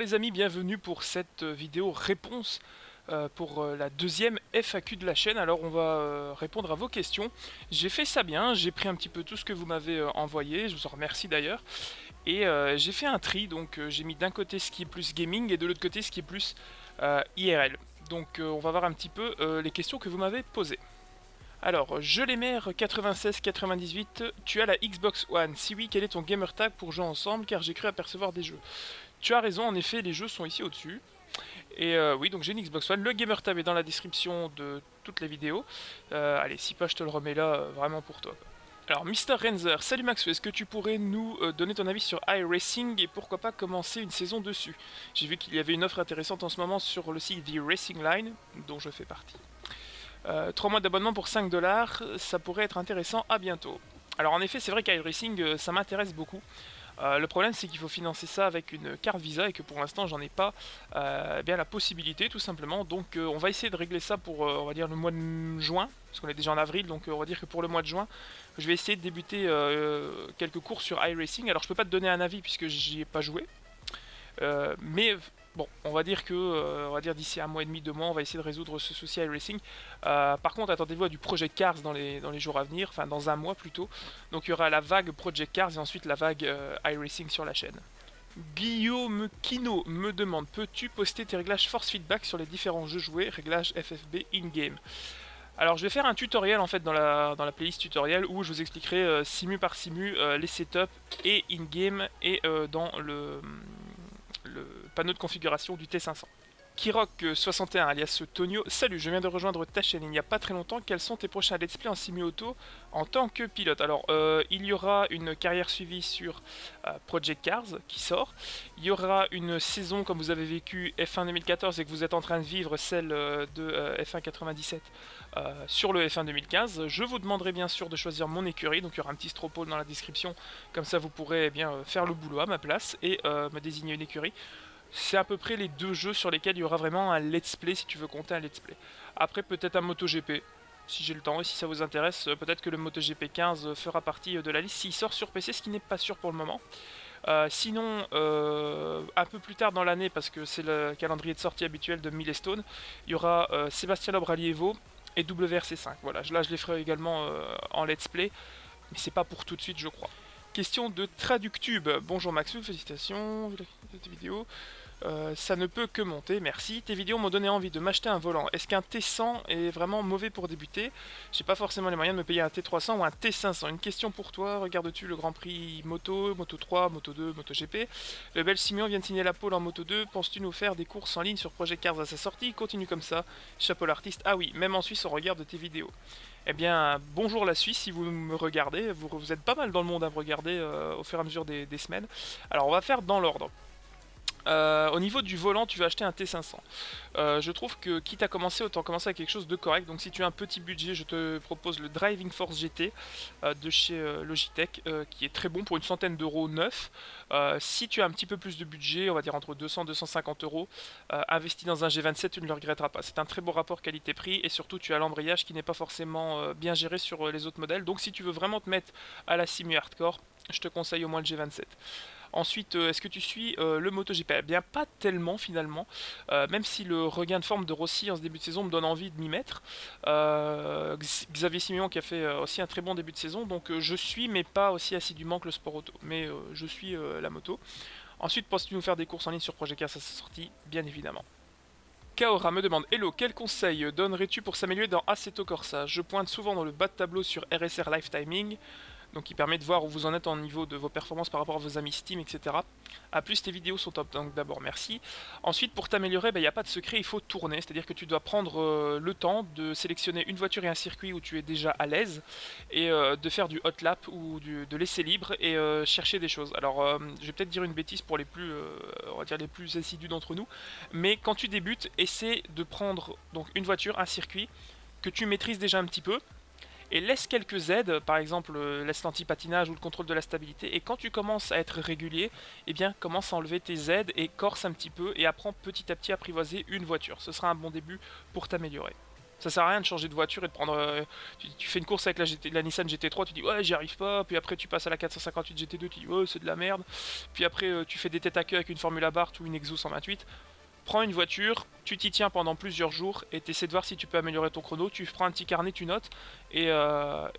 les amis, bienvenue pour cette vidéo réponse pour la deuxième FAQ de la chaîne. Alors on va répondre à vos questions. J'ai fait ça bien, j'ai pris un petit peu tout ce que vous m'avez envoyé, je vous en remercie d'ailleurs. Et j'ai fait un tri, donc j'ai mis d'un côté ce qui est plus gaming et de l'autre côté ce qui est plus IRL. Donc on va voir un petit peu les questions que vous m'avez posées. Alors, je les mère 96-98, tu as la Xbox One. Si oui, quel est ton gamer tag pour jouer ensemble car j'ai cru apercevoir des jeux. Tu as raison, en effet, les jeux sont ici au-dessus. Et oui, donc j'ai une Xbox One. Le gamer tab est dans la description de toutes les vidéos. Allez, si pas, je te le remets là, vraiment pour toi. Alors, Mister Renzer, salut Maxou, est-ce que tu pourrais nous donner ton avis sur iRacing et pourquoi pas commencer une saison dessus? J'ai vu qu'il y avait une offre intéressante en ce moment sur le site The Racing Line, dont je fais partie. 3 mois d'abonnement pour 5$, ça pourrait être intéressant, à bientôt. Alors en effet, c'est vrai qu'iRacing, ça m'intéresse beaucoup. Le problème, c'est qu'il faut financer ça avec une carte Visa et que pour l'instant, j'en ai pas bien la possibilité, tout simplement. Donc on va essayer de régler ça pour, on va dire, le mois de juin, parce qu'on est déjà en avril, donc on va dire que pour le mois de juin, je vais essayer de débuter quelques cours sur iRacing. Alors je peux pas te donner un avis puisque j'y ai pas joué, mais bon, on va dire que, on va dire d'ici un mois et demi, 2 mois, on va essayer de résoudre ce souci iRacing. Par contre, attendez-vous à du Project Cars dans les jours à venir, enfin dans un mois plutôt. Donc il y aura la vague Project Cars et ensuite la vague iRacing sur la chaîne. Guillaume Kino me demande, peux-tu poster tes réglages force feedback sur les différents jeux joués, réglages FFB in-game? Alors je vais faire un tutoriel en fait dans la playlist tutoriel où je vous expliquerai simu par simu les setups et in-game et dans le panneau de configuration du T500. Kirok61 alias Tonio, salut, je viens de rejoindre ta chaîne il n'y a pas très longtemps, quels sont tes prochains let's play en semi-auto en tant que pilote? Alors il y aura une carrière suivie sur Project Cars qui sort, il y aura une saison comme vous avez vécu F1 2014 et que vous êtes en train de vivre celle de F1 97 sur le F1 2015, je vous demanderai bien sûr de choisir mon écurie, donc il y aura un petit stropole dans la description, comme ça vous pourrez bien faire le boulot à ma place et me désigner une écurie. C'est à peu près les deux jeux sur lesquels il y aura vraiment un let's play si tu veux compter un let's play. Après peut-être un MotoGP, si j'ai le temps et si ça vous intéresse, peut-être que le MotoGP 15 fera partie de la liste s'il sort sur PC, ce qui n'est pas sûr pour le moment. Sinon, un peu plus tard dans l'année, parce que c'est le calendrier de sortie habituel de Milestone, il y aura Sébastien Loeb Rally Evo et WRC5. Voilà, là je les ferai également en let's play, mais c'est pas pour tout de suite je crois. Question de Traductube. Bonjour Maxou, félicitations de tes vidéos. Ça ne peut que monter, merci. Tes vidéos m'ont donné envie de m'acheter un volant. Est-ce qu'un T100 est vraiment mauvais pour débuter? J'ai pas forcément les moyens de me payer un T300 ou un T500. Une question pour toi, regardes-tu le Grand Prix Moto, Moto 3, Moto 2, Moto GP? Le Belge Simeon vient de signer la pole en Moto 2. Penses-tu nous faire des courses en ligne sur Project Cars à sa sortie? Continue comme ça. Chapeau l'artiste. Ah oui, même en Suisse on regarde tes vidéos. Eh bien, bonjour la Suisse si vous me regardez. Vous êtes pas mal dans le monde à me regarder au fur et à mesure des semaines. Alors on va faire dans l'ordre. Au niveau du volant, tu vas acheter un T500. Je trouve que quitte à commencer, autant commencer avec quelque chose de correct. Donc si tu as un petit budget, je te propose le Driving Force GT de chez Logitech, qui est très bon pour une centaine d'euros neuf. Si tu as un petit peu plus de budget, on va dire entre 200 et 250 euros, investi dans un G27, tu ne le regretteras pas. C'est un très beau rapport qualité-prix et surtout tu as l'embrayage qui n'est pas forcément bien géré sur les autres modèles. Donc si tu veux vraiment te mettre à la simu hardcore, je te conseille au moins le G27. Ensuite, est-ce que tu suis le MotoGP? Eh bien, pas tellement finalement, même si le regain de forme de Rossi en ce début de saison me donne envie de m'y mettre. Xavier Simeon qui a fait aussi un très bon début de saison, donc je suis, mais pas aussi assidûment que le sport auto, mais je suis la moto. Ensuite, penses-tu nous faire des courses en ligne sur Project Cars à sa sortie? Bien évidemment. Kaora me demande, hello, quel conseil donnerais-tu pour s'améliorer dans Assetto Corsa? Je pointe souvent dans le bas de tableau sur RSR Lifetiming, donc qui permet de voir où vous en êtes en niveau de vos performances par rapport à vos amis Steam, etc. A plus, tes vidéos sont top, donc d'abord merci. Ensuite, pour t'améliorer, il n'y a pas de secret, il faut tourner, c'est-à-dire que tu dois prendre le temps de sélectionner une voiture et un circuit où tu es déjà à l'aise, et de faire du hot lap ou de laisser libre et chercher des choses. Alors, je vais peut-être dire une bêtise pour les plus, on va dire les plus assidus d'entre nous, mais quand tu débutes, essaie de prendre donc une voiture, un circuit que tu maîtrises déjà un petit peu, et laisse quelques aides, par exemple laisse l'anti-patinage ou le contrôle de la stabilité, et quand tu commences à être régulier, eh bien commence à enlever tes aides et corse un petit peu et apprends petit à petit à apprivoiser une voiture. Ce sera un bon début pour t'améliorer. Ça sert à rien de changer de voiture et de prendre. Tu fais une course avec la Nissan GT3, tu dis ouais, j'y arrive pas. Puis après, tu passes à la 458 GT2, tu dis ouais, c'est de la merde. Puis après, tu fais des têtes à queue avec une Formula Abarth ou une Exo 128. Prends une voiture, tu t'y tiens pendant plusieurs jours et tu essaies de voir si tu peux améliorer ton chrono. Tu prends un petit carnet, tu notes et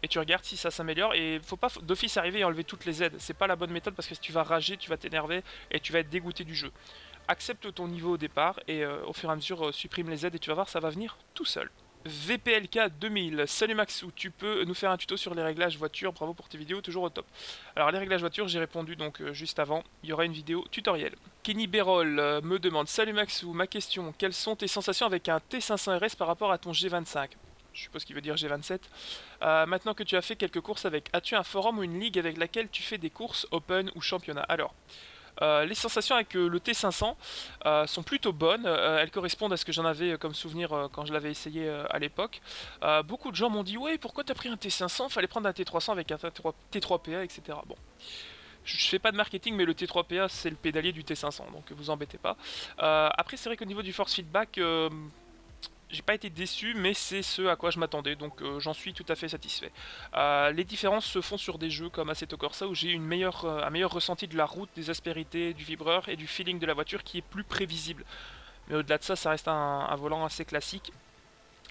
tu regardes si ça s'améliore. Et faut pas d'office arriver et enlever toutes les aides. C'est pas la bonne méthode parce que si tu vas rager, tu vas t'énerver et tu vas être dégoûté du jeu. Accepte ton niveau au départ et au fur et à mesure supprime les aides et tu vas voir, ça va venir tout seul. VPLK 2000, salut Maxou, tu peux nous faire un tuto sur les réglages voiture, bravo pour tes vidéos, toujours au top. Alors les réglages voiture, j'ai répondu donc juste avant, il y aura une vidéo tutoriel. Kenny Berol me demande, salut Maxou, ma question, quelles sont tes sensations avec un T500 RS par rapport à ton G25 ? Je suppose qu'il veut dire G27. Maintenant que tu as fait quelques courses avec, as-tu un forum ou une ligue avec laquelle tu fais des courses open ou championnat ? Alors, les sensations avec le T500 sont plutôt bonnes, elles correspondent à ce que j'en avais comme souvenir quand je l'avais essayé à l'époque. Beaucoup de gens m'ont dit ouais, pourquoi t'as pris un T500, fallait prendre un T300 avec un T3PA, etc. Bon, je fais pas de marketing, mais le T3PA c'est le pédalier du T500, donc vous embêtez pas. Après c'est vrai qu'au niveau du force feedback, j'ai pas été déçu, mais c'est ce à quoi je m'attendais, donc j'en suis tout à fait satisfait. Les différences se font sur des jeux comme Assetto Corsa où j'ai un meilleur ressenti de la route, des aspérités, du vibreur et du feeling de la voiture qui est plus prévisible. Mais au-delà de ça, ça reste un volant assez classique.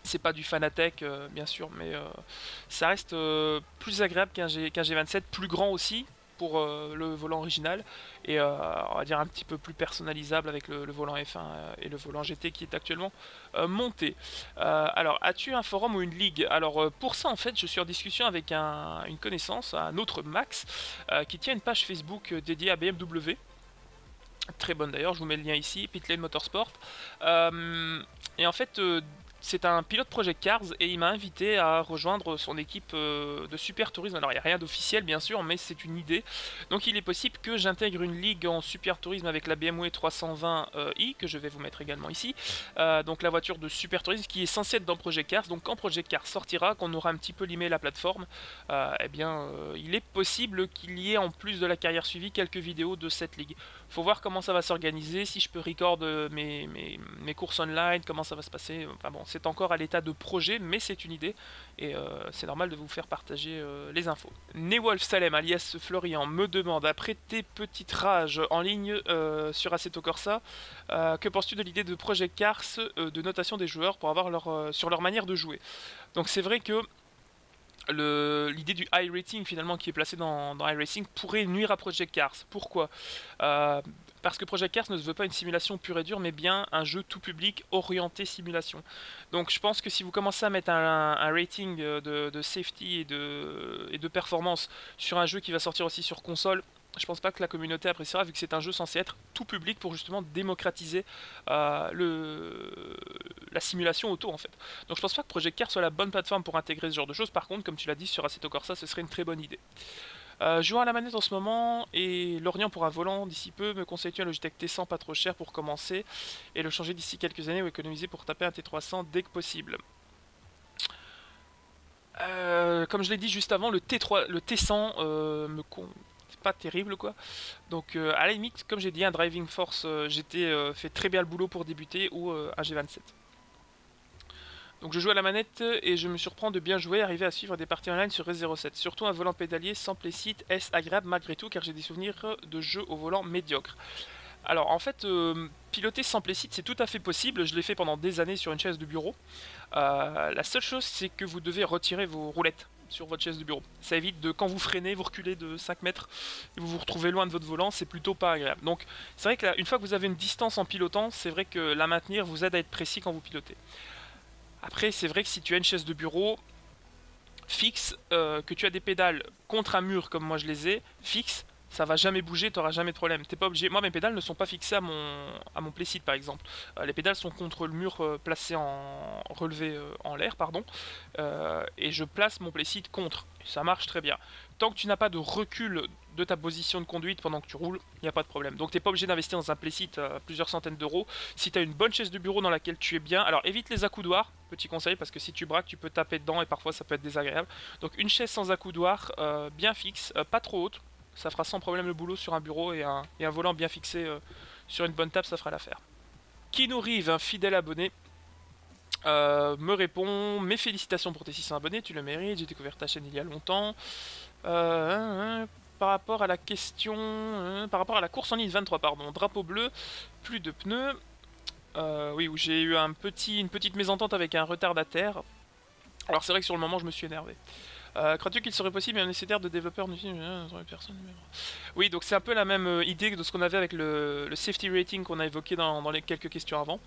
C'est pas du Fanatec, bien sûr, mais ça reste plus agréable qu'un G27, plus grand aussi pour le volant original et on va dire un petit peu plus personnalisable avec le volant F1 et le volant GT qui est actuellement monté. Alors, as-tu un forum ou une ligue? Alors, pour ça, en fait, je suis en discussion avec une connaissance, un autre Max, qui tient une page Facebook dédiée à BMW. Très bonne d'ailleurs, je vous mets le lien ici, Pitlane Motorsport. Et en fait, c'est un pilote Project Cars et il m'a invité à rejoindre son équipe de Super Tourisme. Alors il n'y a rien d'officiel bien sûr, mais c'est une idée. Donc il est possible que j'intègre une ligue en Super Tourisme avec la BMW 320i, que je vais vous mettre également ici. Donc la voiture de Super Tourisme qui est censée être dans Project Cars. Donc quand Project Cars sortira, qu'on aura un petit peu limé la plateforme, eh bien il est possible qu'il y ait en plus de la carrière suivie quelques vidéos de cette ligue. Faut voir comment ça va s'organiser, si je peux record mes courses online, comment ça va se passer. Enfin bon, c'est encore à l'état de projet, mais c'est une idée et c'est normal de vous faire partager les infos. Newolf Salem alias Florian me demande, après tes petites rages en ligne sur Assetto Corsa, que penses-tu de l'idée de Project Cars de notation des joueurs pour avoir sur leur manière de jouer? Donc c'est vrai que l'idée du high rating finalement qui est placé dans iRacing pourrait nuire à Project Cars. Pourquoi? Parce que Project Cars ne se veut pas une simulation pure et dure, mais bien un jeu tout public orienté simulation. Donc je pense que si vous commencez à mettre un rating de safety et de performance sur un jeu qui va sortir aussi sur console, je pense pas que la communauté appréciera, vu que c'est un jeu censé être tout public pour justement démocratiser la simulation auto en fait. Donc je pense pas que Project Cars soit la bonne plateforme pour intégrer ce genre de choses. Par contre, comme tu l'as dit, sur Assetto Corsa, ce serait une très bonne idée. Jouant à la manette en ce moment et l'Orient pour un volant d'ici peu, me conseilles-tu un Logitech T100 pas trop cher pour commencer et le changer d'ici quelques années ou économiser pour taper un T300 dès que possible? Comme je l'ai dit juste avant, le T100 c'est pas terrible quoi. Donc à la limite, comme j'ai dit, un Driving Force GT fait très bien le boulot pour débuter ou un G27. Donc je joue à la manette et je me surprends de bien jouer, arriver à suivre des parties online sur S07. Surtout un volant pédalier sans playseat, est-ce agréable malgré tout car j'ai des souvenirs de jeux au volant médiocre. Alors en fait, piloter sans playseat c'est tout à fait possible, je l'ai fait pendant des années sur une chaise de bureau. La seule chose c'est que vous devez retirer vos roulettes sur votre chaise de bureau. Ça évite de, quand vous freinez, vous reculez de 5 mètres et vous vous retrouvez loin de votre volant, c'est plutôt pas agréable. Donc c'est vrai que là, une fois que vous avez une distance en pilotant, c'est vrai que la maintenir vous aide à être précis quand vous pilotez. Après, c'est vrai que si tu as une chaise de bureau fixe, que tu as des pédales contre un mur comme moi je les ai, fixe, ça va jamais bouger, tu n'auras jamais de problème. T'es pas obligé. Moi, mes pédales ne sont pas fixées à mon playseat par exemple. Les pédales sont contre le mur placé en relevé en l'air, pardon, et je place mon playseat contre. Ça marche très bien. Tant que tu n'as pas de recul de ta position de conduite pendant que tu roules, il n'y a pas de problème. Donc tu n'es pas obligé d'investir dans un playseat à plusieurs centaines d'euros. Si tu as une bonne chaise de bureau dans laquelle tu es bien, alors évite les accoudoirs, petit conseil, parce que si tu braques, tu peux taper dedans et parfois ça peut être désagréable. Donc une chaise sans accoudoir, bien fixe, pas trop haute, ça fera sans problème le boulot sur un bureau et un volant bien fixé sur une bonne table, ça fera l'affaire. Kino Rive, un fidèle abonné, Me répond: mes félicitations pour tes 600 abonnés, tu le mérites, j'ai découvert ta chaîne il y a longtemps. Par rapport à la question, par rapport à la course en ligne 23, pardon, drapeau bleu, plus de pneus. Oui, où j'ai eu une petite mésentente avec un retardataire. Alors c'est vrai que sur le moment je me suis énervé. Crois-tu qu'il serait possible un nécessaire de développeurs sur les personnes? Oui, donc c'est un peu la même idée que de ce qu'on avait avec le safety rating qu'on a évoqué dans les quelques questions avant.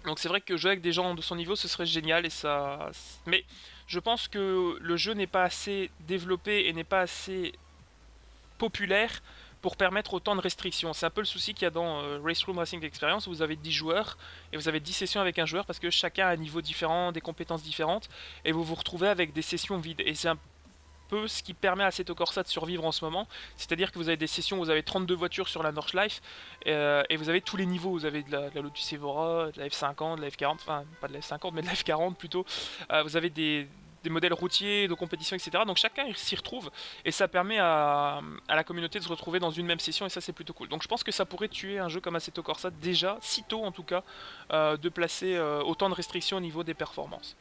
Donc c'est vrai que jouer avec des gens de son niveau ce serait génial et ça... Mais je pense que le jeu n'est pas assez développé et n'est pas assez populaire pour permettre autant de restrictions. C'est un peu le souci qu'il y a dans Race Room Racing Experience où vous avez 10 joueurs et vous avez 10 sessions avec un joueur parce que chacun a un niveau différent, des compétences différentes et vous vous retrouvez avec des sessions vides. Et c'est un peu ce qui permet à Assetto Corsa de survivre en ce moment. C'est-à-dire que vous avez des sessions où vous avez 32 voitures sur la Nordschleife et vous avez tous les niveaux. Vous avez de la Lotus Evora, de la F50, de la F40, enfin pas de la F50 mais de la F40 plutôt. Vous avez des modèles routiers, de compétition, etc. Donc chacun s'y retrouve et ça permet à la communauté de se retrouver dans une même session et ça c'est plutôt cool. Donc je pense que ça pourrait tuer un jeu comme Assetto Corsa déjà, si tôt en tout cas, de placer autant de restrictions au niveau des performances.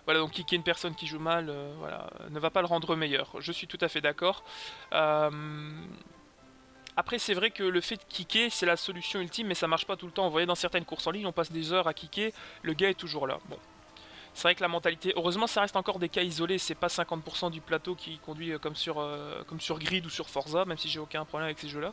Voilà, donc kicker une personne qui joue mal, voilà, ne va pas le rendre meilleur. Je suis tout à fait d'accord. Après, c'est vrai que le fait de kicker, c'est la solution ultime, mais ça marche pas tout le temps. Vous voyez, dans certaines courses en ligne, on passe des heures à kicker, le gars est toujours là. Bon, c'est vrai que la mentalité... Heureusement, ça reste encore des cas isolés, c'est pas 50% du plateau qui conduit comme sur Grid ou sur Forza, même si j'ai aucun problème avec ces jeux-là.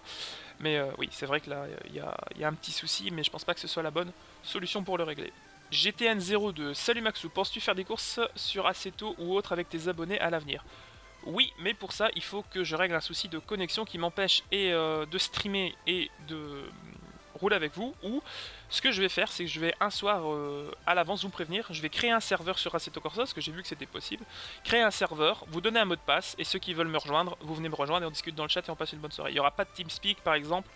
Mais oui, c'est vrai que là, il y a un petit souci, mais je pense pas que ce soit la bonne solution pour le régler. GTN02, salut Maxou, penses-tu faire des courses sur Assetto ou autre avec tes abonnés à l'avenir? Oui, mais pour ça, il faut que je règle un souci de connexion qui m'empêche de streamer et de rouler avec vous, ou ce que je vais faire, c'est que je vais un soir à l'avance vous prévenir, je vais créer un serveur sur Assetto Corsa, parce que j'ai vu que c'était possible, créer un serveur, vous donner un mot de passe, et ceux qui veulent me rejoindre, vous venez me rejoindre et on discute dans le chat et on passe une bonne soirée. Il n'y aura pas de TeamSpeak par exemple,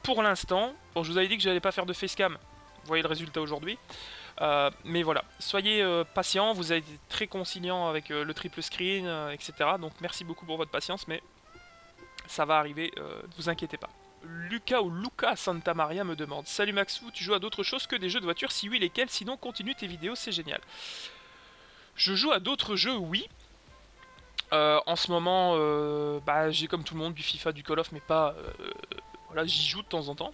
pour l'instant. Bon, je vous avais dit que je n'allais pas faire de facecam, vous voyez le résultat aujourd'hui. Mais voilà, soyez patients, vous avez été très conciliant avec le triple screen, etc. Donc merci beaucoup pour votre patience, mais ça va arriver, ne vous inquiétez pas. Lucas ou Luca Santa Maria me demande: salut Maxou, tu joues à d'autres choses que des jeux de voiture? Si oui, lesquels? Sinon, continue tes vidéos, c'est génial. Je joue à d'autres jeux, oui. En ce moment, j'ai comme tout le monde du FIFA, du Call of, mais pas... voilà, j'y joue de temps en temps.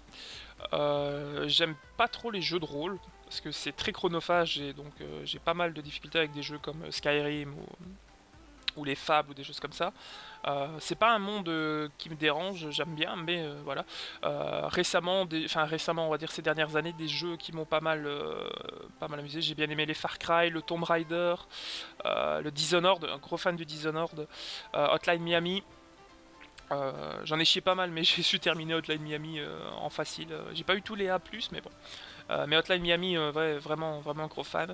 J'aime pas trop les jeux de rôle, parce que c'est très chronophage, et donc j'ai pas mal de difficultés avec des jeux comme Skyrim ou les Fab ou des choses comme ça. C'est pas un monde qui me dérange, j'aime bien, mais voilà. Récemment, on va dire ces dernières années, des jeux qui m'ont pas mal amusé. J'ai bien aimé les Far Cry, le Tomb Raider, le Dishonored, un gros fan du Dishonored, Hotline Miami. J'en ai chié pas mal, mais j'ai su terminer Hotline Miami en facile. J'ai pas eu tous les A+, mais bon. Mais Hotline Miami, vraiment un gros fan.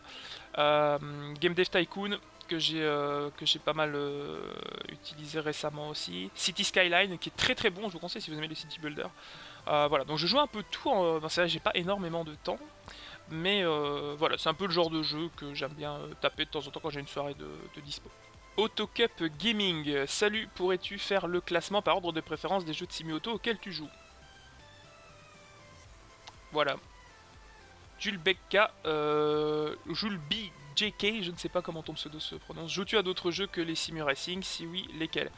Game Dev Tycoon, que j'ai pas mal utilisé récemment aussi. City Skyline, qui est très très bon, je vous conseille si vous aimez les City Builder. Voilà, donc je joue un peu de tout. C'est vrai, j'ai pas énormément de temps. Mais voilà, c'est un peu le genre de jeu que j'aime bien taper de temps en temps quand j'ai une soirée de dispo. Autocup Gaming, salut, pourrais-tu faire le classement par ordre de préférence des jeux de simi-auto auxquels tu joues? Voilà. Jules Becca, Jules BJK, je ne sais pas comment ton pseudo se prononce. Joues-tu à d'autres jeux que les Simu Racing? Si oui, lesquels?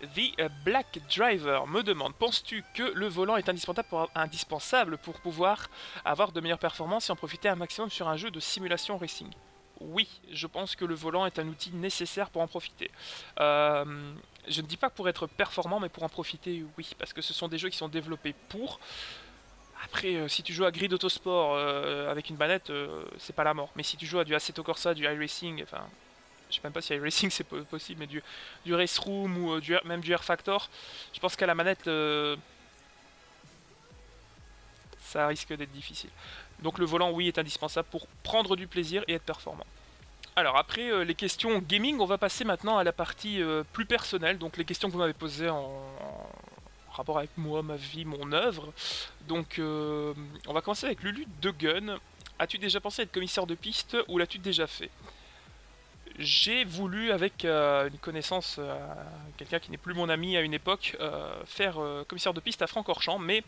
The Black Driver me demande: penses-tu que le volant est indispensable pour pouvoir avoir de meilleures performances et en profiter un maximum sur un jeu de simulation racing? Oui, je pense que le volant est un outil nécessaire pour en profiter. Je ne dis pas pour être performant, mais pour en profiter, oui, parce que ce sont des jeux qui sont développés pour. Après, si tu joues à Grid Autosport avec une manette, c'est pas la mort. Mais si tu joues à du Assetto Corsa, du iRacing, enfin, je sais même pas si iRacing c'est possible, mais du Race Room ou même du Air Factor, je pense qu'à la manette, ça risque d'être difficile. Donc le volant, oui, est indispensable pour prendre du plaisir et être performant. Alors après les questions gaming, on va passer maintenant à la partie plus personnelle, donc les questions que vous m'avez posées en rapport avec moi, ma vie, mon œuvre. Donc on va commencer avec Lulu de Gun. As-tu déjà pensé être commissaire de piste ou l'as-tu déjà fait? J'ai voulu avec une connaissance, quelqu'un qui n'est plus mon ami à une époque, faire commissaire de piste à Francorchamps, mais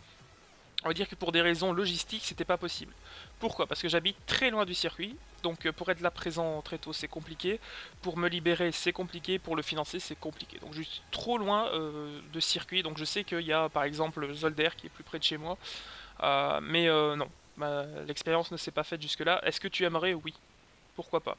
On va dire que pour des raisons logistiques, c'était pas possible. Pourquoi? Parce que j'habite très loin du circuit, donc pour être là présent très tôt, c'est compliqué. Pour me libérer, c'est compliqué. Pour le financer, c'est compliqué. Donc je suis trop loin de circuit, donc je sais qu'il y a par exemple Zolder qui est plus près de chez moi. Mais non, l'expérience ne s'est pas faite jusque-là. Est-ce que tu aimerais? Oui. Pourquoi pas?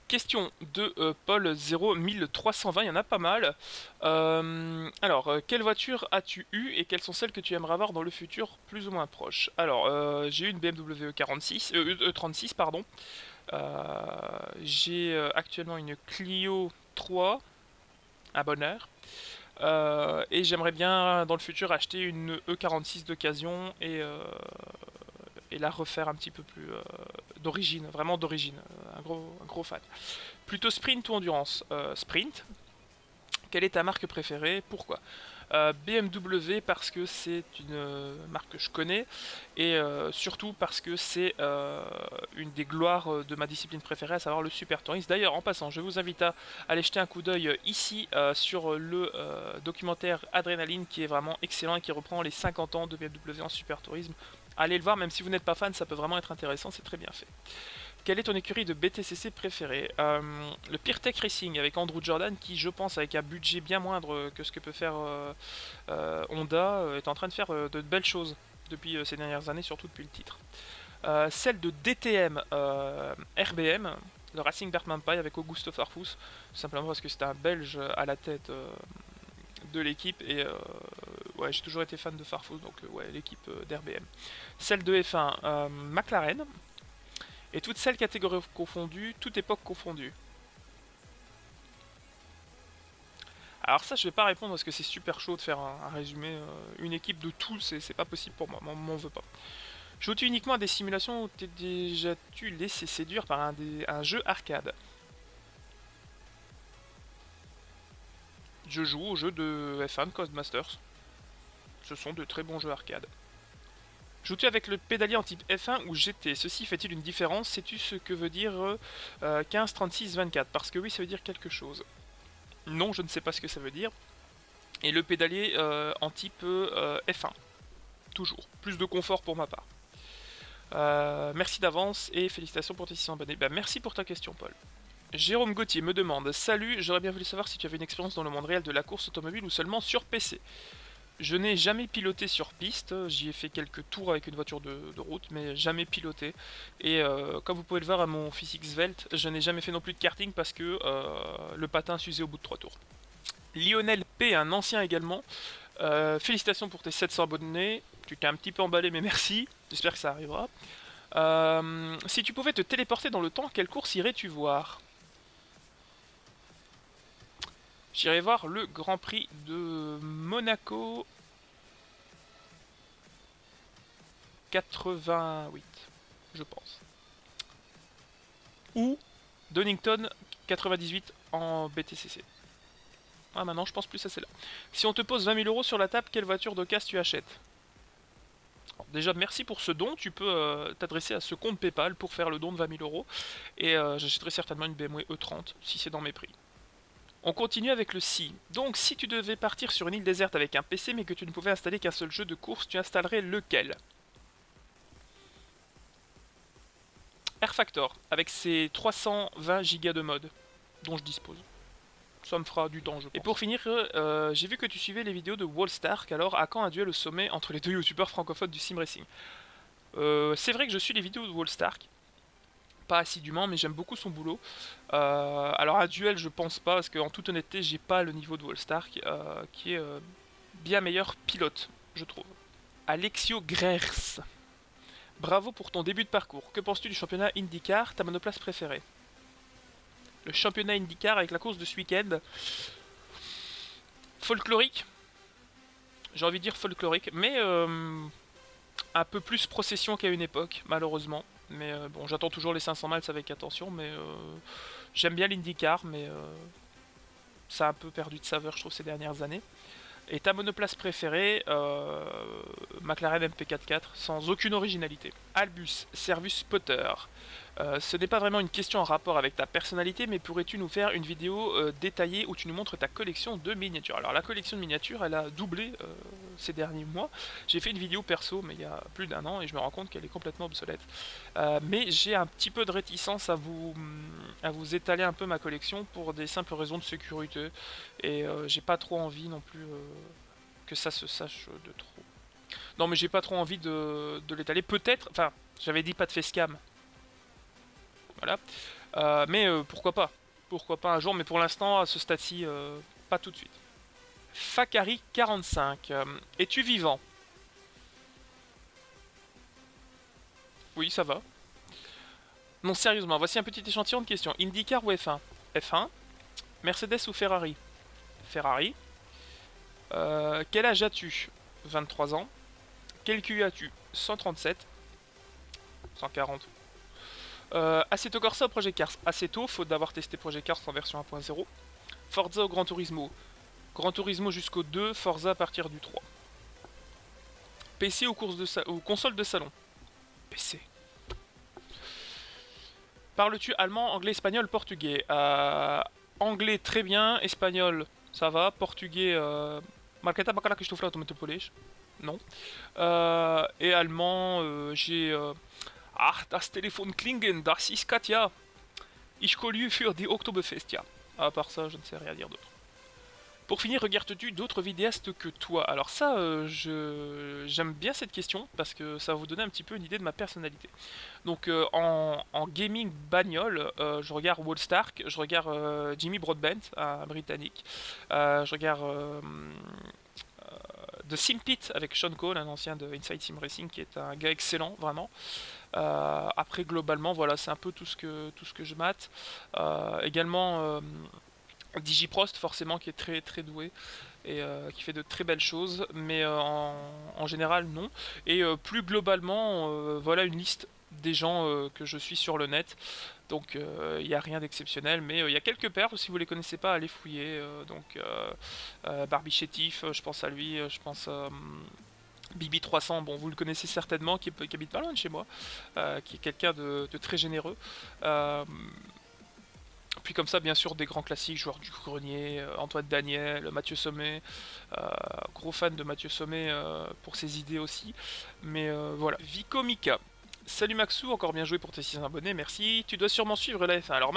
Question de Paul 01320, il y en a pas mal. Alors, quelle voiture as-tu eu et quelles sont celles que tu aimerais avoir dans le futur plus ou moins proche? Alors, j'ai eu une BMW E36, pardon. J'ai actuellement une Clio 3 à Bonheur. Et j'aimerais bien dans le futur acheter une E46 d'occasion et la refaire un petit peu plus d'origine, vraiment d'origine, un gros fan. Plutôt sprint ou endurance? Sprint. Quelle est ta marque préférée? Pourquoi? BMW parce que c'est une marque que je connais et surtout parce que c'est une des gloires de ma discipline préférée, à savoir le super tourisme. D'ailleurs, en passant, je vous invite à aller jeter un coup d'œil ici sur le documentaire Adrénaline qui est vraiment excellent et qui reprend les 50 ans de BMW en super tourisme. Allez le voir, même si vous n'êtes pas fan, ça peut vraiment être intéressant, c'est très bien fait. Quelle est ton écurie de BTCC préférée? Le PureTech Racing avec Andrew Jordan qui, je pense, avec un budget bien moindre que ce que peut faire Honda, est en train de faire de belles choses depuis ces dernières années, surtout depuis le titre. Celle de DTM RBM, le Racing Bergman Pie avec Augusto Farfus, simplement parce que c'était un Belge à la tête de l'équipe et ouais, j'ai toujours été fan de Farfus, donc ouais, l'équipe d'RBM. Celle de F1 McLaren. Et toutes celles catégories confondues, toute époque confondue. Alors ça, je vais pas répondre parce que c'est super chaud de faire un résumé. Une équipe de tout, c'est pas possible pour moi, m'en veux pas. Joues-tu uniquement à des simulations ou t'es déjà-tu laissé séduire par un jeu arcade? Je joue aux jeux de F1 Codemasters. Ce sont de très bons jeux arcade. Joues-tu avec le pédalier en type F1 ou GT? Ceci fait-il une différence? Sais-tu ce que veut dire 15, 36, 24? Parce que oui, ça veut dire quelque chose. Non, je ne sais pas ce que ça veut dire. Et le pédalier en type F1. Toujours. Plus de confort pour ma part. Merci d'avance et félicitations pour tes 600 abonnés. Bah, merci pour ta question, Paul. Jérôme Gauthier me demande: salut, j'aurais bien voulu savoir si tu avais une expérience dans le monde réel de la course automobile ou seulement sur PC. Je n'ai jamais piloté sur piste, j'y ai fait quelques tours avec une voiture de route, mais jamais piloté. Et comme vous pouvez le voir à mon physique svelte, je n'ai jamais fait non plus de karting parce que le patin s'usait au bout de 3 tours. Lionel P, un ancien également, félicitations pour tes 700 abonnés, tu t'es un petit peu emballé mais merci, j'espère que ça arrivera. Si tu pouvais te téléporter dans le temps, quelle course irais-tu voir? J'irai voir le Grand Prix de Monaco 88, je pense. Ou Donington 98 en BTCC. Ah, maintenant je pense plus à celle-là. Si on te pose 20 000 € sur la table, quelle voiture d'occasion tu achètes? Alors, déjà, merci pour ce don. Tu peux t'adresser à ce compte PayPal pour faire le don de 20 000 €. Et j'achèterai certainement une BMW E30 si c'est dans mes prix. On continue avec le si. Donc, si tu devais partir sur une île déserte avec un PC mais que tu ne pouvais installer qu'un seul jeu de course, tu installerais lequel? Air Factor, avec ses 320 Go de mode dont je dispose. Ça me fera du temps, je pense. Et pour finir, j'ai vu que tu suivais les vidéos de Wallstark, alors à quand un duel au sommet entre les deux youtubeurs francophones du sim racing? C'est vrai que je suis les vidéos de Wallstark, pas assidûment, mais j'aime beaucoup son boulot. Alors un duel, je pense pas, parce qu'en toute honnêteté, j'ai pas le niveau de Wallstark, qui est bien meilleur pilote, je trouve. Alexio Grers. Bravo pour ton début de parcours. Que penses-tu du championnat IndyCar, ta monoplace préférée? Le championnat IndyCar avec la course de ce week-end. Folklorique. J'ai envie de dire folklorique, mais un peu plus procession qu'à une époque, malheureusement. Mais bon, j'attends toujours les 500 miles avec attention, mais j'aime bien l'IndyCar, mais ça a un peu perdu de saveur, je trouve, ces dernières années. Et ta monoplace préférée, McLaren MP44, sans aucune originalité. Albus, Servus Spotter. Ce n'est pas vraiment une question en rapport avec ta personnalité, mais pourrais-tu nous faire une vidéo détaillée où tu nous montres ta collection de miniatures? Alors la collection de miniatures, elle a doublé ces derniers mois. J'ai fait une vidéo perso, mais il y a plus d'1 an, et je me rends compte qu'elle est complètement obsolète. Mais j'ai un petit peu de réticence à vous étaler un peu ma collection pour des simples raisons de sécurité. Et j'ai pas trop envie non plus que ça se sache de trop. Non, mais j'ai pas trop envie de l'étaler. Peut-être, enfin, j'avais dit pas de facecam. Voilà. Mais pourquoi pas? Pourquoi pas un jour, mais pour l'instant, à ce stade-ci, pas tout de suite. Fakari45, es-tu vivant? Oui, ça va. Non, sérieusement, voici un petit échantillon de questions. IndyCar ou F1? F1. Mercedes ou Ferrari? Ferrari. Quel âge as-tu? 23 ans. Quel QI as-tu? 137. 140. Assetto Corsa ou Project Cars? Assetto, faute d'avoir testé Project Cars en version 1.0. Forza ou Gran Turismo? Gran Turismo jusqu'au 2, Forza à partir du 3. PC ou console de salon? PC. Parles-tu allemand, anglais, espagnol, portugais? Anglais très bien, espagnol ça va, portugais Marketa bakala que je te non. Et allemand j'ai Ach, das Telefon klingen, das ist Katja. Ich call für die Oktoberfest, ja. À part ça, je ne sais rien dire d'autre. Pour finir, regardes-tu d'autres vidéastes que toi? Alors ça, j'aime bien cette question parce que ça va vous donner un petit peu une idée de ma personnalité. Donc en gaming bagnole, je regarde Wallstark, je regarde Jimmy Broadbent, un britannique, je regarde The Simpit avec Sean Cole, un ancien de Inside Sim Racing qui est un gars excellent vraiment. Après globalement voilà c'est un peu tout ce que je mate. Également Digiprost forcément qui est très très doué et qui fait de très belles choses, mais en général non. Et plus globalement voilà une liste des gens que je suis sur le net. Donc il n'y a rien d'exceptionnel, mais il y a quelques perles, si vous les connaissez pas, allez fouiller. Donc Barbie Chétif, je pense à lui, je pense à Bibi 300, bon vous le connaissez certainement, qui habite pas loin de chez moi, qui est quelqu'un de très généreux. Puis comme ça, bien sûr, des grands classiques, joueurs du grenier, Antoine Daniel, Mathieu Sommet, gros fan de Mathieu Sommet pour ses idées aussi. Mais voilà, Vico Mika. Salut Maxou, encore bien joué pour tes 6 abonnés, merci. Tu dois sûrement suivre la F1. Alors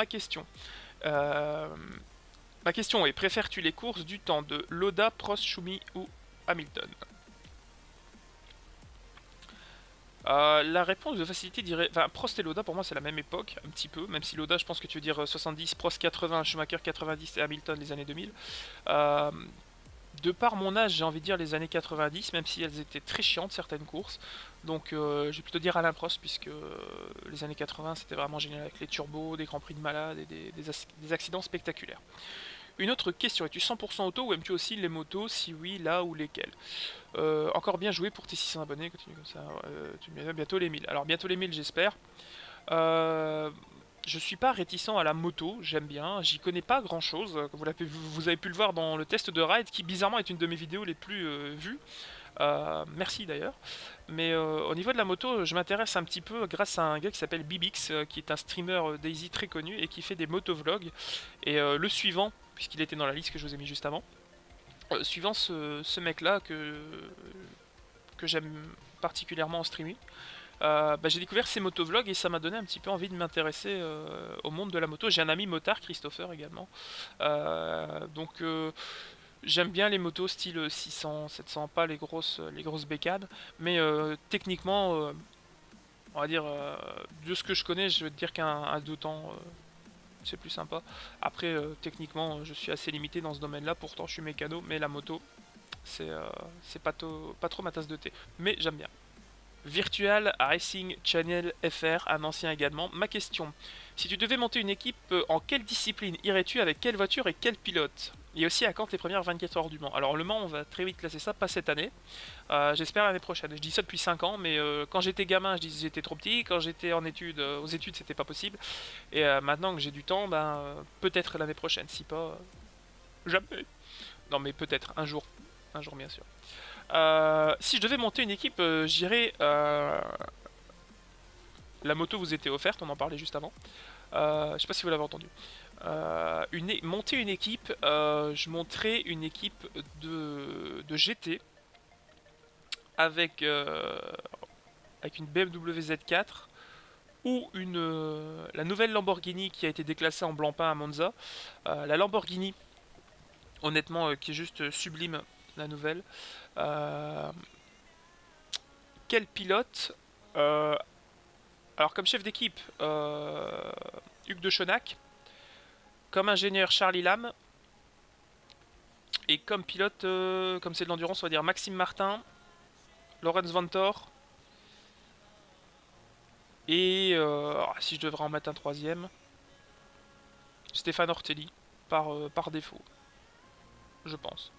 euh, ma question est, préfères-tu les courses du temps de Loda, Prost, Schumi ou Hamilton? La réponse de facilité dirait... Enfin, Prost et Loda, pour moi, c'est la même époque, un petit peu. Même si Loda, je pense que tu veux dire 70, Prost 80, Schumacher 90 et Hamilton les années 2000. De par mon âge, j'ai envie de dire les années 90, même si elles étaient très chiantes, certaines courses. Donc, je vais plutôt dire Alain Prost, puisque les années 80, c'était vraiment génial avec les turbos, des grands prix de malades et des accidents spectaculaires. Une autre question, es-tu 100% auto ou aimes-tu aussi les motos? Si oui, là ou lesquelles? Encore bien joué pour tes 600 abonnés, continue comme ça. Tu me bientôt les 1000. Alors bientôt les 1000 j'espère. Je suis pas réticent à la moto, j'aime bien, j'y connais pas grand chose. Vous avez pu le voir dans le test de ride qui bizarrement est une de mes vidéos les plus vues. Merci d'ailleurs. Mais au niveau de la moto, je m'intéresse un petit peu grâce à un gars qui s'appelle Bibix, qui est un streamer Daisy très connu et qui fait des motovlogs. Et le suivant, puisqu'il était dans la liste que je vous ai mis juste avant, suivant ce mec-là que j'aime particulièrement en streaming, j'ai découvert ses motovlogs et ça m'a donné un petit peu envie de m'intéresser au monde de la moto. J'ai un ami motard, Christopher également. Donc j'aime bien les motos style 600, 700, pas les grosses bécades, mais techniquement, on va dire, de ce que je connais, je vais te dire qu'un 2 temps, c'est plus sympa. Après, techniquement, je suis assez limité dans ce domaine-là, pourtant je suis mécano, mais la moto, c'est pas trop ma tasse de thé. Mais j'aime bien. Virtual Racing Channel FR, un ancien également. Ma question, si tu devais monter une équipe, en quelle discipline irais-tu, avec quelle voiture et quel pilote? Et aussi à quand tes premières 24 heures du Mans? Alors le Mans, on va très vite classer ça, pas cette année. J'espère l'année prochaine. Je dis ça depuis 5 ans, mais quand j'étais gamin, je disais j'étais trop petit. Quand j'étais en études, aux études, c'était pas possible. Et maintenant que j'ai du temps, peut-être l'année prochaine. Si pas, jamais. Non mais peut-être, un jour. Un jour bien sûr. Si je devais monter une équipe, j'irais... La moto vous était offerte, on en parlait juste avant. Je sais pas si vous l'avez entendu. Monter une équipe, je monterais une équipe de GT. avec, avec une BMW Z4 ou la nouvelle Lamborghini qui a été déclassée en blanc-pain à Monza. La Lamborghini, honnêtement, qui est juste sublime, la nouvelle. Euh, Quel pilote Alors comme chef d'équipe, Hugues de Chenac. Comme ingénieur, Charlie Lam. Et comme pilote, comme c'est de l'endurance, on va dire Maxime Martin, Lorenz Vantore. Et si je devrais en mettre un troisième, Stéphane Ortelli, par défaut, je pense.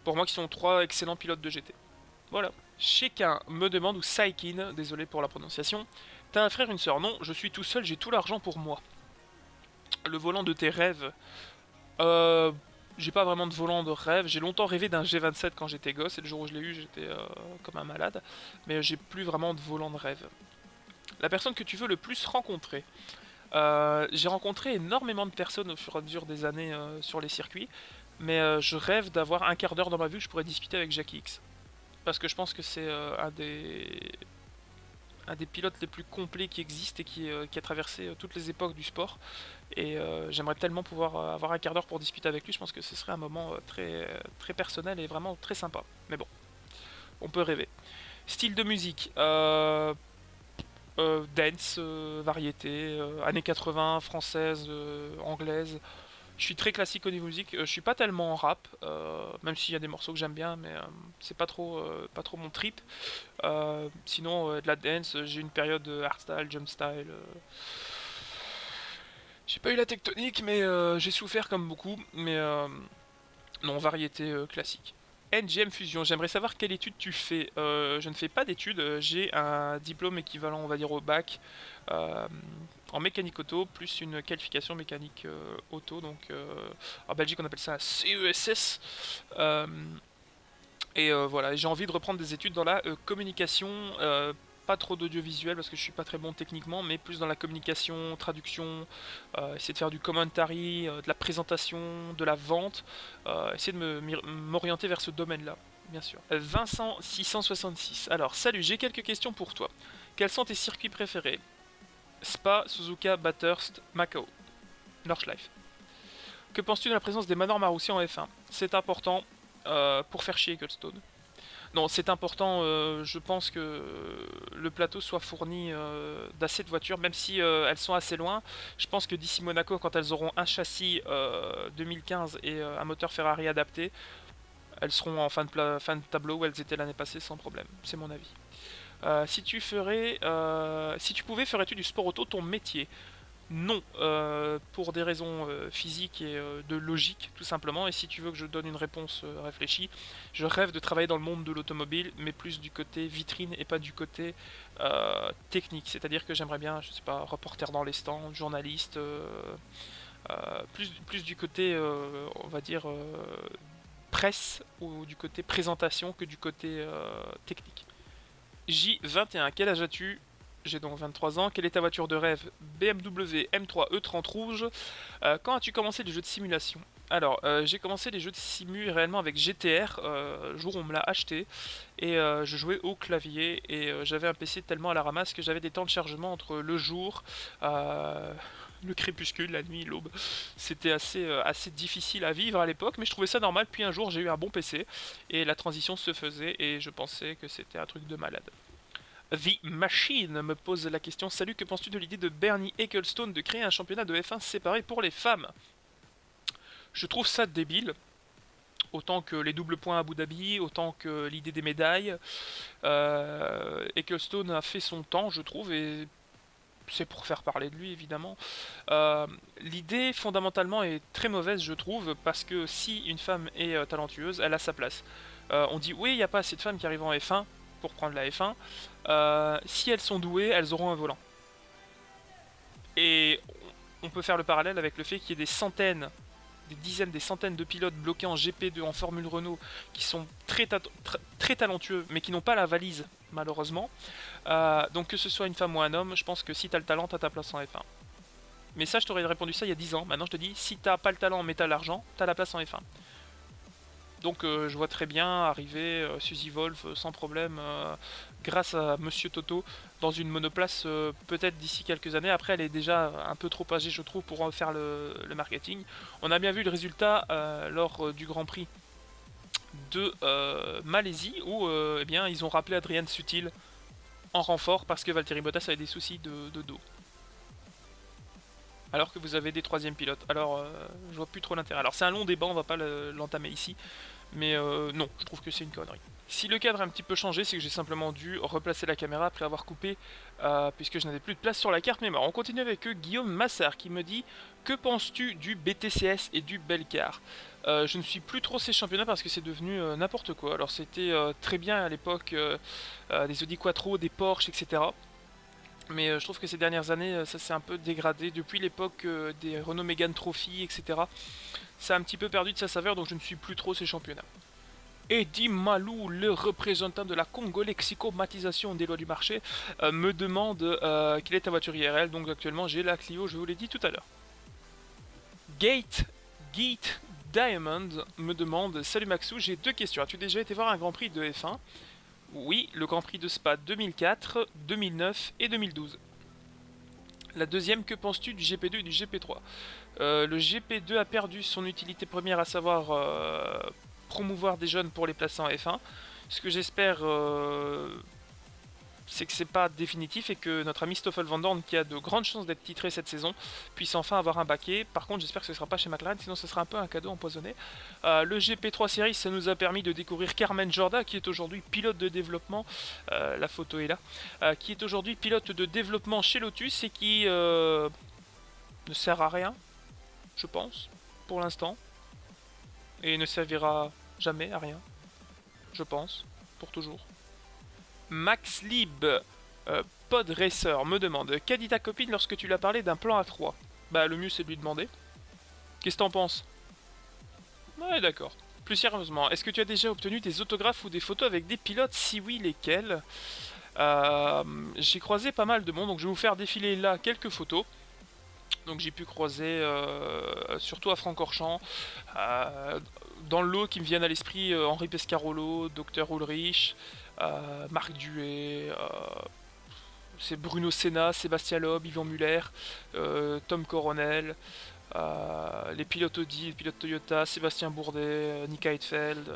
Pour moi qui sont trois excellents pilotes de GT. Voilà. Chacun me demande, ou Saikin, désolé pour la prononciation, t'as un frère, une sœur? Non, je suis tout seul, j'ai tout l'argent pour moi. Le volant de tes rêves. J'ai pas vraiment de volant de rêve. J'ai longtemps rêvé d'un G27 quand j'étais gosse, et le jour où je l'ai eu, j'étais comme un malade. Mais j'ai plus vraiment de volant de rêve. La personne que tu veux le plus rencontrer. J'ai rencontré énormément de personnes au fur et à mesure des années sur les circuits, mais je rêve d'avoir un quart d'heure dans ma vie où je pourrais discuter avec Jackie X. Parce que je pense que c'est un des pilotes les plus complets qui existent et qui a traversé toutes les époques du sport. Et j'aimerais tellement pouvoir avoir un quart d'heure pour discuter avec lui. Je pense que ce serait un moment très personnel et vraiment très sympa. Mais bon, on peut rêver. Style de musique, dance, variété, années 80, française, anglaise. Je suis très classique au niveau musique. Je suis pas tellement en rap, même s'il y a des morceaux que j'aime bien, mais c'est pas trop mon trip. Sinon, de la dance, j'ai une période hardstyle, jumpstyle. J'ai pas eu la tectonique, mais j'ai souffert comme beaucoup. Mais non, variété classique. NGM Fusion, j'aimerais savoir quelle étude tu fais. Je ne fais pas d'études, j'ai un diplôme équivalent, on va dire, au bac en mécanique auto, plus une qualification mécanique auto. Donc en Belgique, on appelle ça un CESS. Voilà, j'ai envie de reprendre des études dans la communication. Pas trop d'audiovisuel parce que je suis pas très bon techniquement, mais plus dans la communication, traduction, essayer de faire du commentary, de la présentation, de la vente, essayer de m'orienter vers ce domaine-là, bien sûr. Vincent 666. Alors, salut, j'ai quelques questions pour toi. Quels sont tes circuits préférés? Spa, Suzuka, Bathurst, Macao, Nordschleife. Que penses-tu de la présence des Manor Marussia en F1? C'est important pour faire chier Ecclestone. Non, c'est important, je pense que le plateau soit fourni d'assez de voitures, même si elles sont assez loin. Je pense que d'ici Monaco, quand elles auront un châssis 2015 et un moteur Ferrari adapté, elles seront en fin de tableau où elles étaient l'année passée sans problème. C'est mon avis. Si tu pouvais, ferais-tu du sport auto ton métier? Non, pour des raisons physiques et de logique, tout simplement. Et si tu veux que je donne une réponse réfléchie, je rêve de travailler dans le monde de l'automobile, mais plus du côté vitrine et pas du côté technique. C'est-à-dire que j'aimerais bien, je sais pas, reporter dans les stands, journaliste, plus du côté, on va dire, presse ou du côté présentation que du côté technique. J21, quel âge as-tu? J'ai donc 23 ans. Quelle est ta voiture de rêve? BMW M3 E30 rouge. Quand as-tu commencé les jeux de simulation? Alors, j'ai commencé les jeux de simu réellement avec GTR, le jour où on me l'a acheté, et je jouais au clavier, et j'avais un PC tellement à la ramasse que j'avais des temps de chargement entre le jour, le crépuscule, la nuit, l'aube. C'était assez difficile à vivre à l'époque, mais je trouvais ça normal. Puis un jour, j'ai eu un bon PC, et la transition se faisait, et je pensais que c'était un truc de malade. The Machine me pose la question. Salut, que penses-tu de l'idée de Bernie Ecclestone de créer un championnat de F1 séparé pour les femmes? Je trouve ça débile. Autant que les doubles points à Abu Dhabi, autant que l'idée des médailles. Ecclestone a fait son temps, je trouve, et c'est pour faire parler de lui, évidemment. L'idée, fondamentalement, est très mauvaise, je trouve, parce que si une femme est talentueuse, elle a sa place. On dit, oui, il n'y a pas assez de femmes qui arrivent en F1 pour prendre la F1. Si elles sont douées, elles auront un volant. Et on peut faire le parallèle avec le fait qu'il y ait des centaines, des dizaines, des centaines de pilotes bloqués en GP2, en Formule Renault, qui sont très talentueux, mais qui n'ont pas la valise, malheureusement. Donc que ce soit une femme ou un homme, je pense que si t'as le talent, t'as ta place en F1. Mais ça, je t'aurais répondu ça il y a 10 ans. Maintenant, je te dis, si t'as pas le talent, mais t'as l'argent, t'as la place en F1. Donc je vois très bien arriver Suzy Wolf sans problème grâce à Monsieur Toto dans une monoplace peut-être d'ici quelques années. Après elle est déjà un peu trop âgée je trouve pour en faire le marketing. On a bien vu le résultat lors du Grand Prix de Malaisie où eh bien, ils ont rappelé Adrian Sutil en renfort parce que Valtteri Bottas avait des soucis de dos. Alors que vous avez des troisièmes pilotes. Alors je vois plus trop l'intérêt. Alors c'est un long débat, on va pas l'entamer ici. Mais non, je trouve que c'est une connerie. Si le cadre a un petit peu changé, c'est que j'ai simplement dû replacer la caméra après avoir coupé, puisque je n'avais plus de place sur la carte mémoire. On continue avec Guillaume Massard qui me dit: que penses-tu du BTCS et du Belcar? Je ne suis plus trop ces championnats parce que c'est devenu n'importe quoi. Alors c'était très bien à l'époque des Audi Quattro, des Porsche, etc. Mais je trouve que ces dernières années, ça s'est un peu dégradé. Depuis l'époque des Renault Mégane Trophy, etc. Ça a un petit peu perdu de sa saveur, donc je ne suis plus trop ces championnats. Eddie Malou, le représentant de la Congo-Lexico-matisation des lois du marché, me demande quelle est ta voiture IRL. Donc actuellement j'ai la Clio, je vous l'ai dit tout à l'heure. Gate Diamond me demande: salut Maxou, j'ai deux questions. As-tu déjà été voir un Grand Prix de F1? Oui, le Grand Prix de Spa 2004, 2009 et 2012. La deuxième, que penses-tu du GP2 et du GP3? Le GP2 a perdu son utilité première, à savoir promouvoir des jeunes pour les placer en F1. Ce que j'espère, c'est que c'est pas définitif et que notre ami Stoffel Van Dorn, qui a de grandes chances d'être titré cette saison, puisse enfin avoir un baquet. Par contre, j'espère que ce ne sera pas chez McLaren, sinon ce sera un peu un cadeau empoisonné. Le GP3 Series, ça nous a permis de découvrir Carmen Jorda, qui est aujourd'hui pilote de développement. La photo est là. Qui est aujourd'hui pilote de développement chez Lotus et qui ne sert à rien, je pense, pour l'instant. Et ne servira jamais à rien, je pense, pour toujours. Max Lib, Pod Racer, me demande: qu'a dit ta copine lorsque tu lui as parlé d'un plan A3? Bah le mieux c'est de lui demander. Qu'est-ce que t'en penses? Ouais, d'accord. Plus sérieusement, est-ce que tu as déjà obtenu des autographes ou des photos avec des pilotes? Si oui, lesquels? J'ai croisé pas mal de monde, donc je vais vous faire défiler là quelques photos. Donc j'ai pu croiser surtout à Francorchamps, dans le lot qui me viennent à l'esprit, Henri Pescarolo, Dr Ulrich, Marc Duet, c'est Bruno Senna, Sébastien Loeb, Yvan Muller, Tom Coronel, les pilotes Audi, les pilotes Toyota, Sébastien Bourdet, Nick Heidfeld.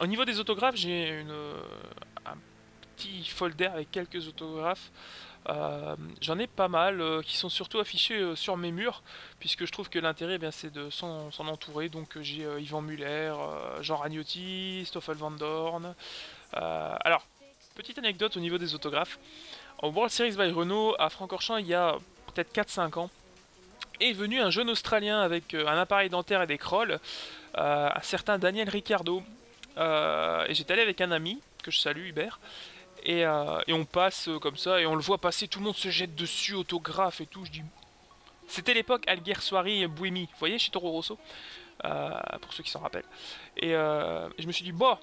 Au niveau des autographes, j'ai un petit folder avec quelques autographes. J'en ai pas mal qui sont surtout affichés sur mes murs, puisque je trouve que l'intérêt c'est de s'en entourer. Donc j'ai Yvan Muller, Jean Ragnotti, Stoffel Van Dorn. Alors, petite anecdote au niveau des autographes. Au World Series by Renault à Francorchamps, il y a peut-être 4-5 ans, est venu un jeune Australien avec un appareil dentaire et des crolls, un certain Daniel Ricciardo. Et j'étais allé avec un ami, que je salue, Hubert. Et on passe comme ça, et on le voit passer, tout le monde se jette dessus, autographe et tout. Je dis... C'était l'époque Alguersuari Buemi, vous voyez, chez Toro Rosso, pour ceux qui s'en rappellent. Et je me suis dit, bon,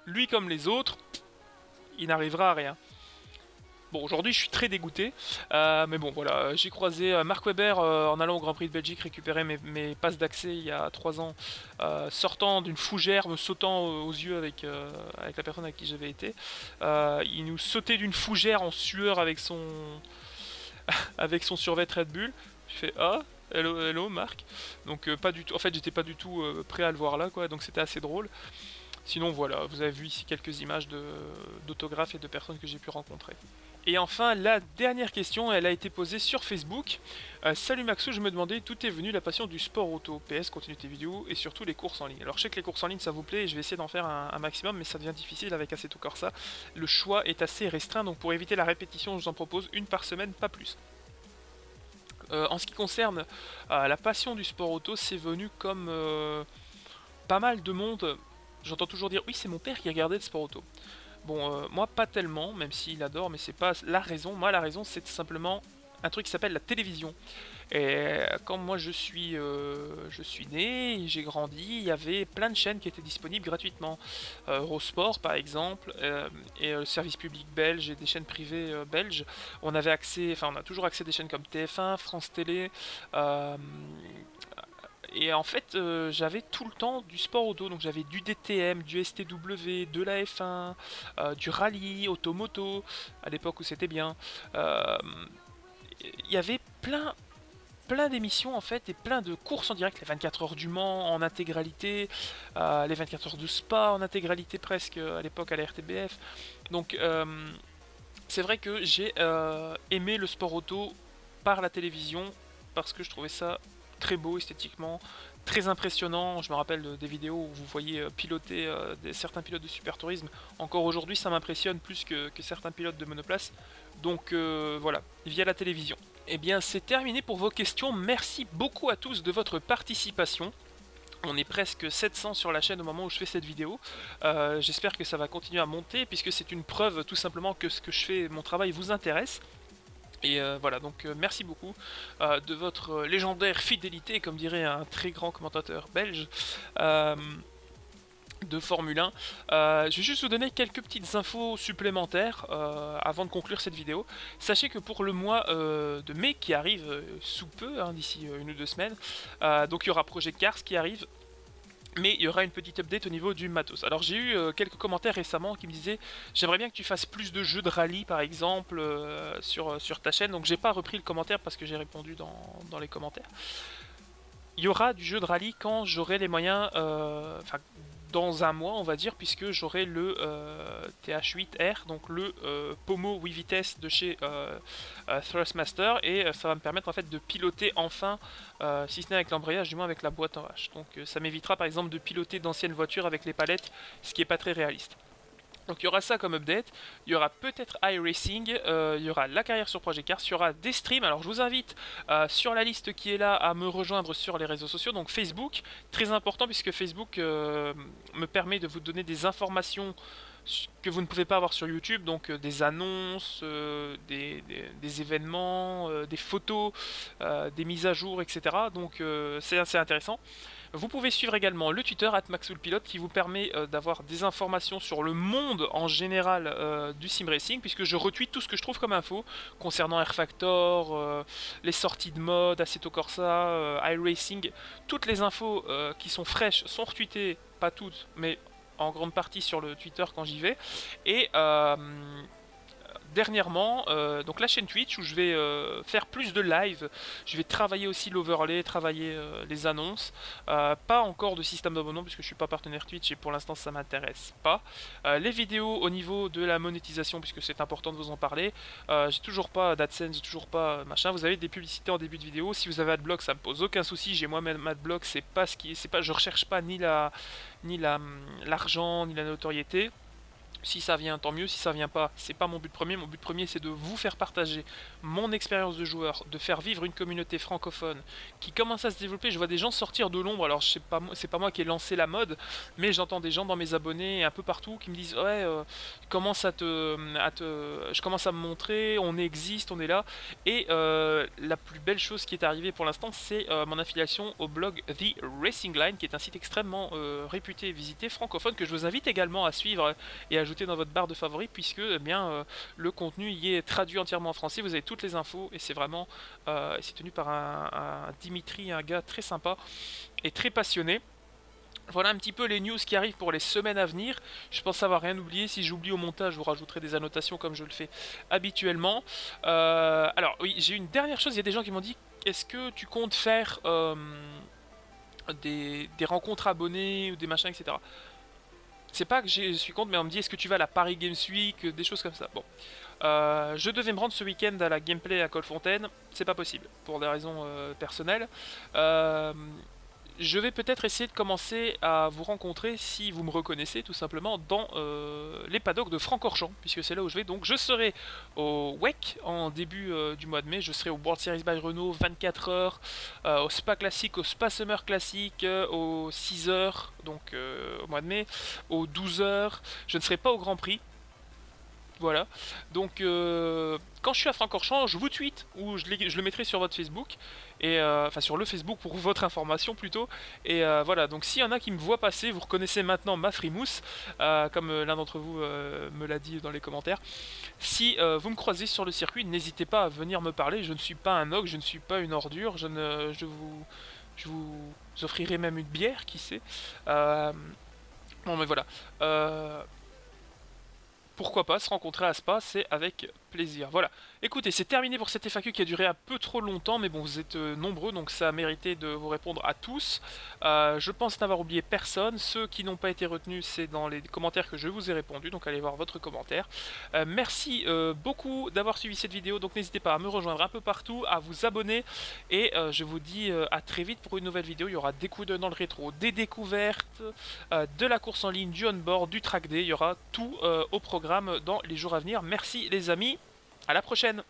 lui comme les autres, il n'arrivera à rien. Bon, aujourd'hui je suis très dégoûté, mais bon voilà, j'ai croisé Mark Webber en allant au Grand Prix de Belgique récupérer mes passes d'accès il y a 3 ans, sortant d'une fougère, me sautant aux yeux avec la personne avec qui j'avais été. Il nous sautait d'une fougère en sueur avec son avec son survêt Red Bull. Je fais: ah, hello, hello Marc. Donc pas du tout, en fait j'étais pas du tout prêt à le voir là quoi, donc c'était assez drôle. Sinon voilà, vous avez vu ici quelques images d'autographes et de personnes que j'ai pu rencontrer. Et enfin, la dernière question, elle a été posée sur Facebook. Salut Maxou, je me demandais d'où est venue la passion du sport auto. PS, continue tes vidéos et surtout les courses en ligne. Alors je sais que les courses en ligne ça vous plaît et je vais essayer d'en faire un maximum, mais ça devient difficile avec Assetto Corsa. Le choix est assez restreint, donc pour éviter la répétition, je vous en propose une par semaine, pas plus. En ce qui concerne la passion du sport auto, c'est venu comme pas mal de monde. J'entends toujours dire: oui, c'est mon père qui regardait le sport auto. Bon, moi pas tellement, même s'il adore, mais c'est pas la raison. Moi la raison c'est simplement un truc qui s'appelle la télévision. Et quand moi je suis né, j'ai grandi, il y avait plein de chaînes qui étaient disponibles gratuitement. Eurosport par exemple, et le service public belge et des chaînes privées belges. On avait accès, enfin on a toujours accès à des chaînes comme TF1, France Télé, Et en fait, j'avais tout le temps du sport auto, donc j'avais du DTM, du STW, de la F1, du rallye, automoto, à l'époque où c'était bien. Euh, Il y avait plein d'émissions en fait et plein de courses en direct, les 24 heures du Mans en intégralité, les 24 heures de Spa en intégralité presque à l'époque à la RTBF. Donc c'est vrai que j'ai aimé le sport auto par la télévision parce que je trouvais ça très beau esthétiquement, très impressionnant. Je me rappelle des vidéos où vous voyez piloter certains pilotes de super tourisme. Encore aujourd'hui, ça m'impressionne plus que certains pilotes de monoplace. Donc voilà, via la télévision. Eh bien, c'est terminé pour vos questions. Merci beaucoup à tous de votre participation. On est presque 700 sur la chaîne au moment où je fais cette vidéo. J'espère que ça va continuer à monter puisque c'est une preuve tout simplement que ce que je fais, mon travail vous intéresse. Et voilà, donc merci beaucoup de votre légendaire fidélité, comme dirait un très grand commentateur belge. De Formule 1. Je vais juste vous donner quelques petites infos supplémentaires avant de conclure cette vidéo. Sachez que pour le mois de mai qui arrive sous peu, hein, d'ici 1 ou 2 semaines, donc il y aura Project Cars qui arrive. Mais il y aura une petite update au niveau du matos. Alors j'ai eu quelques commentaires récemment qui me disaient j'aimerais bien que tu fasses plus de jeux de rallye par exemple sur ta chaîne. Donc j'ai pas repris le commentaire parce que j'ai répondu dans les commentaires. Il y aura du jeu de rallye quand j'aurai les moyens, enfin dans un mois on va dire, puisque j'aurai le TH8R, donc le pommeau 8 vitesses de chez Thrustmaster, et ça va me permettre en fait de piloter enfin, si ce n'est avec l'embrayage, du moins avec la boîte en H. Donc ça m'évitera par exemple de piloter d'anciennes voitures avec les palettes, ce qui n'est pas très réaliste. Donc il y aura ça comme update, il y aura peut-être iRacing, il y aura la carrière sur Project Cars, il y aura des streams. Alors je vous invite sur la liste qui est là à me rejoindre sur les réseaux sociaux, donc Facebook, très important puisque Facebook me permet de vous donner des informations que vous ne pouvez pas avoir sur YouTube, donc des annonces, des événements, des photos, des mises à jour, etc. Donc c'est assez intéressant. Vous pouvez suivre également le Twitter @maxoulpilote qui vous permet d'avoir des informations sur le monde en général du sim racing, puisque je retweet tout ce que je trouve comme info concernant Air Factor, les sorties de mode, Assetto Corsa, iRacing. Toutes les infos qui sont fraîches sont retweetées, pas toutes, mais en grande partie sur le Twitter quand j'y vais. Et dernièrement, donc la chaîne Twitch où je vais faire plus de live, je vais travailler aussi l'overlay, travailler les annonces, pas encore de système d'abonnement puisque je suis pas partenaire Twitch et pour l'instant ça m'intéresse pas. Les vidéos au niveau de la monétisation, puisque c'est important de vous en parler, j'ai toujours pas d'AdSense, j'ai toujours pas machin. Vous avez des publicités en début de vidéo, si vous avez AdBlock ça me pose aucun souci, j'ai moi-même AdBlock, c'est pas ce qui, c'est pas, je recherche pas l'argent ni la notoriété. Si ça vient, tant mieux. Si ça vient pas, c'est pas mon but premier. Mon but premier, c'est de vous faire partager mon expérience de joueur, de faire vivre une communauté francophone qui commence à se développer. Je vois des gens sortir de l'ombre. Alors, c'est pas moi qui ai lancé la mode, mais j'entends des gens dans mes abonnés un peu partout qui me disent ouais, je commence à me montrer, on existe, on est là. Et la plus belle chose qui est arrivée pour l'instant, c'est mon affiliation au blog The Racing Line, qui est un site extrêmement réputé et visité francophone que je vous invite également à suivre et ajouter dans votre barre de favoris, puisque eh bien, le contenu y est traduit entièrement en français, vous avez toutes les infos et c'est vraiment c'est tenu par un Dimitri, un gars très sympa et très passionné. Voilà un petit peu les news qui arrivent pour les semaines à venir. Je pense avoir rien oublié. Si j'oublie au montage, je vous rajouterai des annotations comme je le fais habituellement. Alors oui, j'ai une dernière chose, il y a des gens qui m'ont dit est-ce que tu comptes faire des rencontres abonnés ou des machins, etc. C'est pas que je suis contre, mais on me dit est-ce que tu vas à la Paris Games Week, des choses comme ça. Bon, je devais me rendre ce week-end à la gameplay à Colfontaine, c'est pas possible pour des raisons personnelles. Je vais peut-être essayer de commencer à vous rencontrer si vous me reconnaissez tout simplement dans les paddocks de Francorchamps, puisque c'est là où je vais. Donc je serai au WEC en début du mois de mai, je serai au World Series by Renault 24 heures, au Spa Classique, au Spa Summer Classique, au 6 heures, donc au mois de mai, au 12 heures. Je ne serai pas au Grand Prix. Voilà, donc quand je suis à Francorchamps, je vous tweet ou je le mettrai sur votre Facebook, et enfin sur le Facebook pour votre information plutôt. Et voilà, donc s'il y en a qui me voient passer, vous reconnaissez maintenant ma frimousse, comme l'un d'entre vous me l'a dit dans les commentaires. Si vous me croisez sur le circuit, n'hésitez pas à venir me parler. Je ne suis pas un ogre, je ne suis pas une ordure, Je vous offrirai même une bière, qui sait. Bon, mais voilà. Pourquoi pas se rencontrer à Spa, c'est avec plaisir. Voilà. Écoutez, c'est terminé pour cette FAQ qui a duré un peu trop longtemps, mais bon, vous êtes nombreux, donc ça a mérité de vous répondre à tous. Je pense n'avoir oublié personne. Ceux qui n'ont pas été retenus, c'est dans les commentaires que je vous ai répondu, donc allez voir votre commentaire. Merci beaucoup d'avoir suivi cette vidéo, donc n'hésitez pas à me rejoindre un peu partout, à vous abonner, et je vous dis à très vite pour une nouvelle vidéo. Il y aura des coups d'œil dans le rétro, des découvertes, de la course en ligne, du on-board, du track day, il y aura tout au programme dans les jours à venir. Merci les amis, à la prochaine.